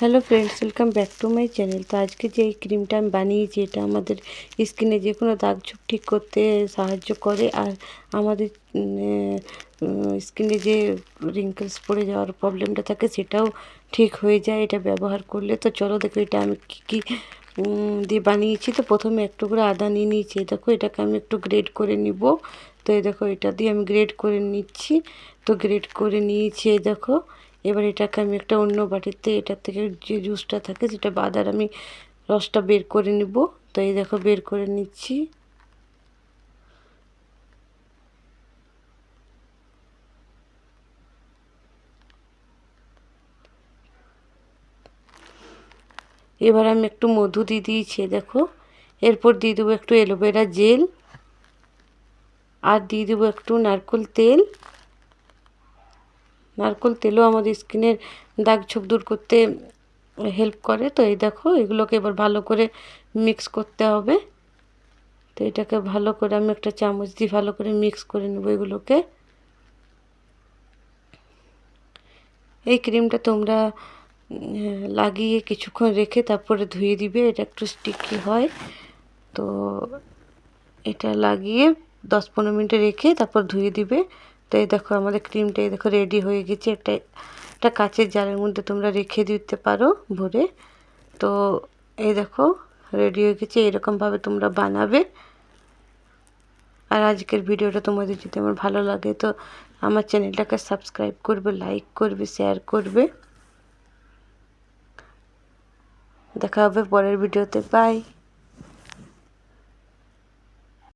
Hello friends, welcome back to my channel. তো আজকে যে এই ক্রিমটা আমি বানিয়েছি, এটা আমাদের স্কিনে যে কোনো দাগ ছোপ ঠিক করতে সাহায্য করে, আর আমাদের স্কিনে যে রিঙ্কেলস পড়ে যাওয়ার প্রবলেমটা থাকে সেটাও ঠিক হয়ে যায় এটা ব্যবহার করলে। তো চলো দেখো এটা আমি কী কী দিয়ে বানিয়েছি। তো প্রথমে একটু করে আদা নিয়ে নিয়েছি, দেখো এটাকে আমি একটু গ্রেড করে নিব। তো এই দেখো এটা দিয়ে আমি গ্রেড করে নিচ্ছি। তো গ্রেড করে নিয়েছি, এই দেখো। এবার এটাকে আমি একটা অন্য বাটিতে এটার থেকে যে জুসটা থাকে সেটা বাদার আমি রসটা বের করে নিব। তো এই দেখো বের করে নিচ্ছি। এবার আমি একটু মধু দিয়ে দিয়েছি, দেখো। এরপর দিয়ে দেবো একটু অ্যালোভেরা জেল, আর দিয়ে দেবো একটু নারকেল তেল। নারকেল তেলও আমাদের স্কিনের দাগ ছোপ দূর করতে হেল্প করে। তো এই দেখো এগুলোকে এবার ভালো করে মিক্স করতে হবে। তো এটাকে ভালো করে আমি একটা চামচ দিয়ে ভালো করে মিক্স করে নেব এগুলোকে। এই ক্রিমটা তোমরা লাগিয়ে কিছুক্ষণ রেখে তারপরে ধুয়ে দিবে, এটা একটু স্টিকি হয়। তো এটা লাগিয়ে 10-15 মিনিট রেখে তারপর ধুয়ে দিবে। তো এই দেখো আমাদের ক্রিমটা এই দেখো রেডি হয়ে গেছে। একটা কাচের জারের মধ্যে তোমরা রেখে দিতে পারো ভরে। তো এই দেখো রেডি হয়ে গেছে, এরকমভাবে তোমরা বানাবে। আর আজকের ভিডিওটা তোমাদের যদি আমার ভালো লাগে তো আমার চ্যানেলটাকে সাবস্ক্রাইব করবে, লাইক করবে, শেয়ার করবে। দেখা হবে পরের ভিডিওতে। বাই।